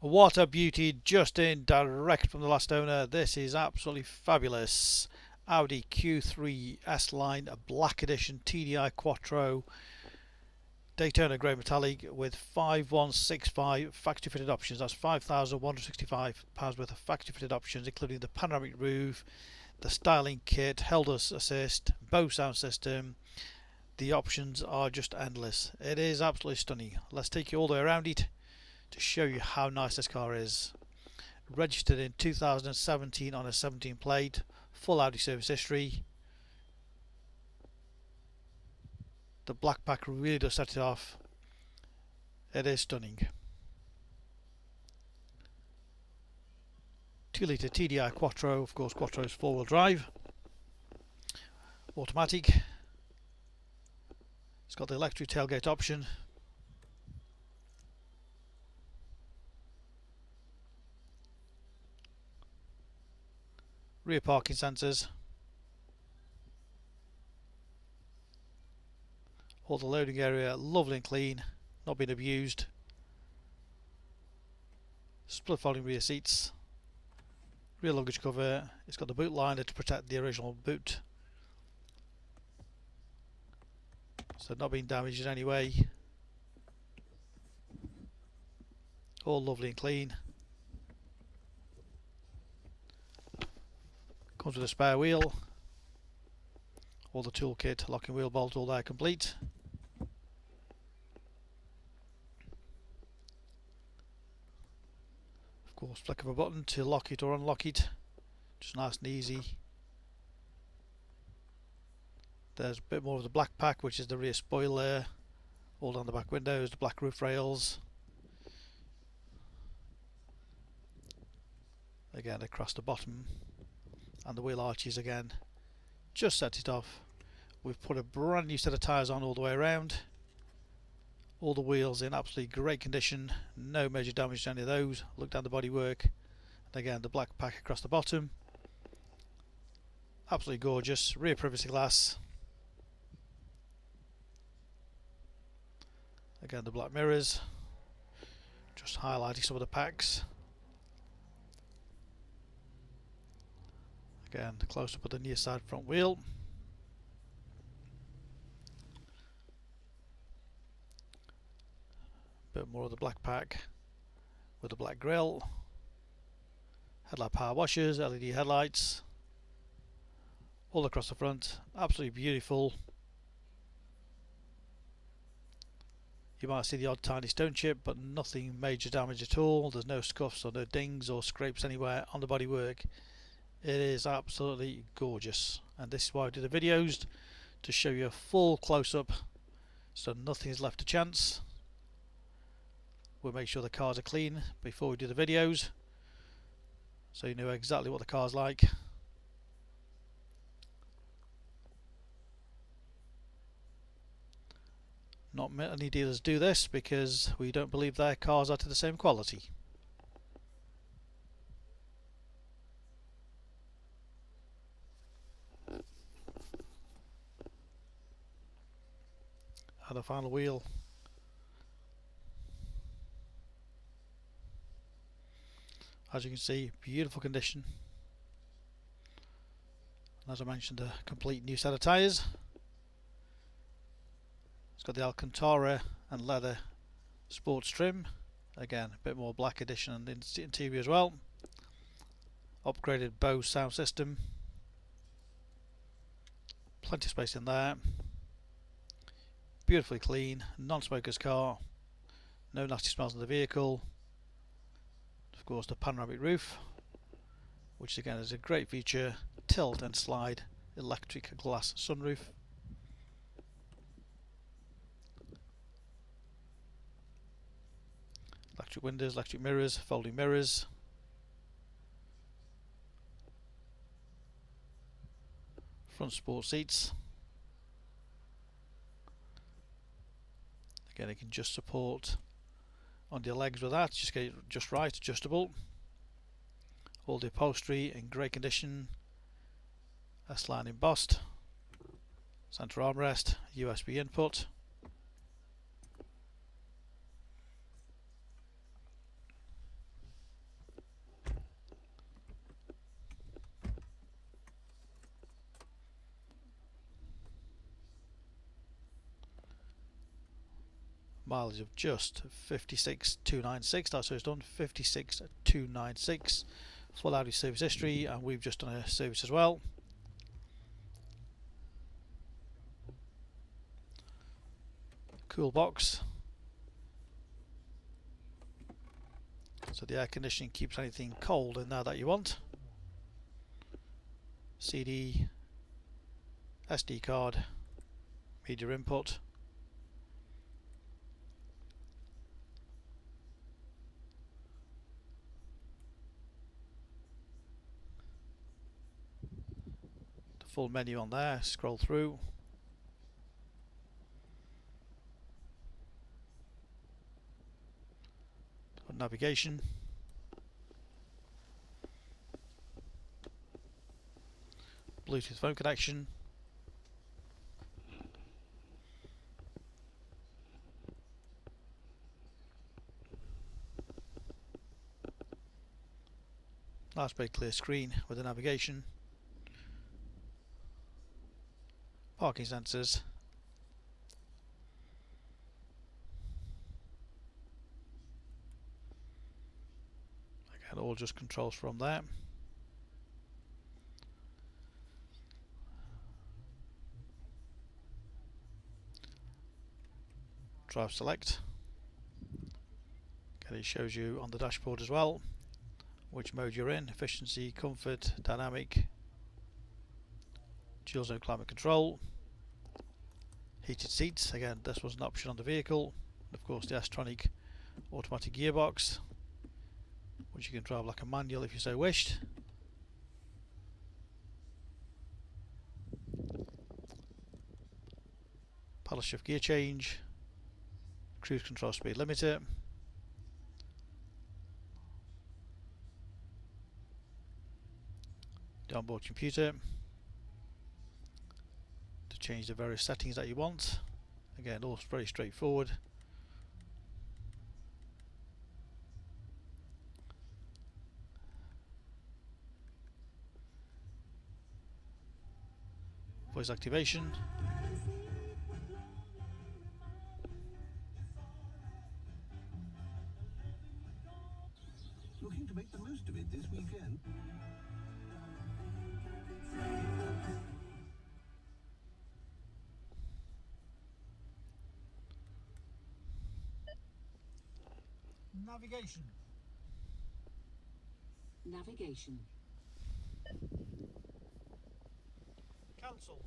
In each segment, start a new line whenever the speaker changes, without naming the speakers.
What a beauty, just in direct from the last owner. This is absolutely fabulous. Audi Q3 S-Line Black Edition Tdi Quattro Daytona Grey Metallic with 5165 factory fitted options. That's £5,165 worth of factory fitted options, including the panoramic roof, the styling kit, Helder's assist, BOSE sound system. The options are just endless. It is absolutely stunning. Let's take you all the way around it to show you how nice this car is. Registered in 2017 on a 17 plate, full Audi service history. The black pack really does set it off. It is stunning. 2 litre Tdi quattro, of course quattro is 4-wheel drive, automatic. It's got the electric tailgate option. Rear parking sensors. All the loading area lovely and clean, not been abused. Split folding rear seats. Rear luggage cover. It's got the boot liner to protect the original boot, so not being damaged in any way. All lovely and clean. Comes with a spare wheel. All the toolkit, locking wheel bolt, all there complete. Of course, flick of a button to lock it or unlock it. Just nice and easy. There's a bit more of the black pack, which is the rear spoiler. All down the back windows, the black roof rails. Again across the bottom. And the wheel arches again. Just set it off. We've put a brand new set of tyres on all the way around. All the wheels in absolutely great condition. No major damage to any of those. Look down the bodywork. And again the black pack across the bottom. Absolutely gorgeous. Rear privacy glass. Again the black mirrors. Just highlighting some of the packs. Again the close up of the near side front wheel. Bit more of the black pack with the black grille. Headlight power washers, LED headlights. All across the front. Absolutely beautiful. You might see the odd tiny stone chip, but nothing major damage at all. There's no scuffs or no dings or scrapes anywhere on the bodywork. It is absolutely gorgeous, and this is why I do the videos, to show you a full close-up so nothing is left to chance. We'll make sure the cars are clean before we do the videos, so you know exactly what the car's like. Not many dealers do this because we don't believe their cars are to the same quality. And the final wheel. As you can see, beautiful condition. And as I mentioned, a complete new set of tyres. It's got the Alcantara and leather sports trim. Again, a bit more black edition on the interior as well. Upgraded BOSE sound system. Plenty of space in there. Beautifully clean, non-smoker's car. No nasty smells in the vehicle. Of course, the panoramic roof, which again is a great feature. Tilt and slide electric glass sunroof. Electric windows, electric mirrors, folding mirrors. Front sport seats. Again, it can just support on your legs with that. Just get it just right, adjustable. All the upholstery in great condition. S-line embossed. Center armrest, USB input. mileage of just 56,296. That's so it's done, 56,296. Full Audi service history, and we've just done a service as well. Cool box, so the air conditioning keeps anything cold in there that you want. CD, SD card, media input. The full menu on there, scroll through. Navigation, Bluetooth phone connection, nice big clear screen with the navigation, parking sensors, again all just controls from there. Drive select. Okay, it shows you on the dashboard as well which mode you're in: efficiency, comfort, dynamic, dual zone climate control, heated seats. Again, this was an option on the vehicle. And of course the S-tronic automatic gearbox, which you can drive like a manual if you so wished. Paddle shift gear change, cruise control speed limiter, the onboard computer to change the various settings that you want. Again, all very straightforward. Voice activation.
Looking to make the most of it this weekend?
Navigation.
Navigation.
Cancel.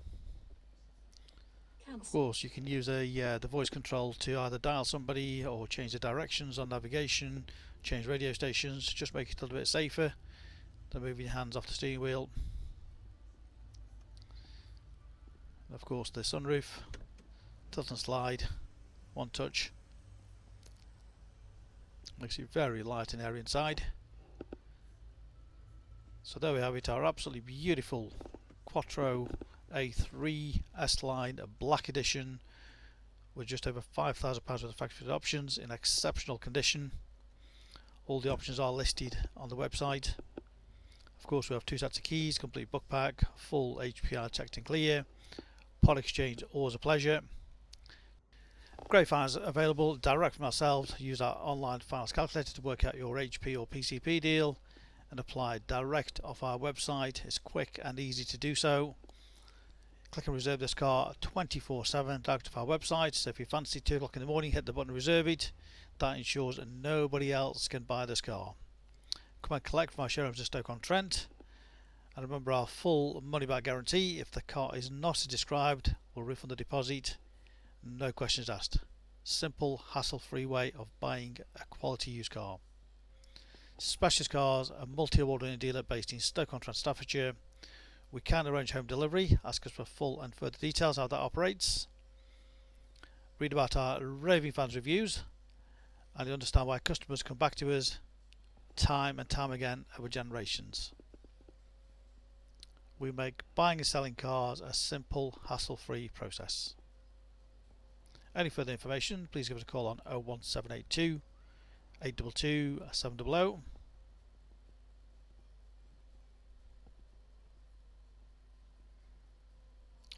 Cancel.
Of course, you can use the voice control to either dial somebody or change the directions on navigation, change radio stations, just make it a little bit safer than moving your hands off the steering wheel. And of course, the sunroof, tilt and slide, one touch, makes it very light and airy inside. So there we have it, our absolutely beautiful Quattro A3 S-Line Black Edition with just over £5,000 worth of factory options in exceptional condition. All the options are listed on the website. Of course, we have 2 sets of keys, complete book pack, full HPI checked and clear, pod exchange, always a pleasure. Great finance available direct from ourselves. Use our online finance calculator to work out your HP or PCP deal and apply direct off our website. It's quick and easy to do so. Click and reserve this car 24/7 direct off our website. So if you fancy 2 o'clock in the morning, hit the button reserve it. That ensures that nobody else can buy this car. Come and collect from our showrooms in Stoke-on-Trent. And remember our full money back guarantee. If the car is not as described, we'll refund the deposit. No questions asked. Simple, hassle-free way of buying a quality used car. Specialist Cars, a multi-award winning dealer based in Stoke-on-Trent, Staffordshire. We can arrange home delivery. Ask us for full and further details how that operates. Read about our raving fans reviews and you understand why customers come back to us time and time again over generations. We make buying and selling cars a simple, hassle-free process. Any further information, please give us a call on 01782 822 700.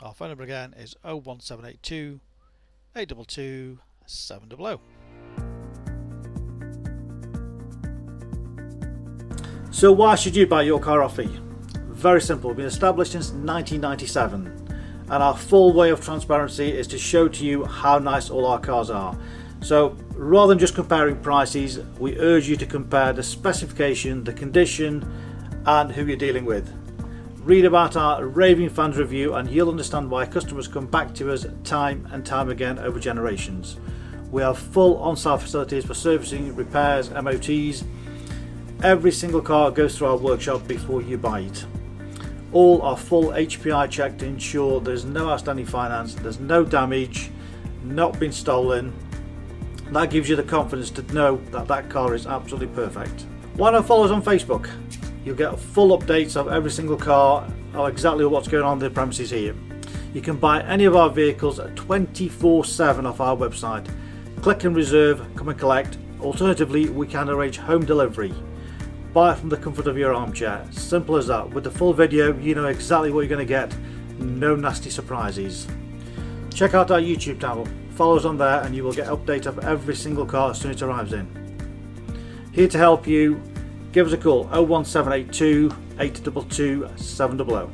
Our phone number again is 01782 822 700.
So why should you buy your car off me? Very simple. We've been established since 1997, and our full way of transparency is to show to you how nice all our cars are. So rather than just comparing prices, we urge you to compare the specification, the condition, and who you're dealing with. Read about our raving fans review and you'll understand why customers come back to us time and time again over generations. We have full on-site facilities for servicing, repairs, MOTs. Every single car goes through our workshop before you buy it. All are full HPI checked to ensure there's no outstanding finance, there's no damage, not been stolen. That gives you the confidence to know that that car is absolutely perfect. Why not follow us on Facebook? You'll get full updates of every single car, or exactly what's going on in the premises here. You can buy any of our vehicles 24/7 off our website. Click and reserve, come and collect. Alternatively, we can arrange home delivery. Buy it from the comfort of your armchair. Simple as that. With the full video, you know exactly what you're going to get. No nasty surprises. Check out our YouTube channel. Follow us on there and you will get updates of every single car as soon as it arrives in. Here to help you. Give us a call 01782 822 700.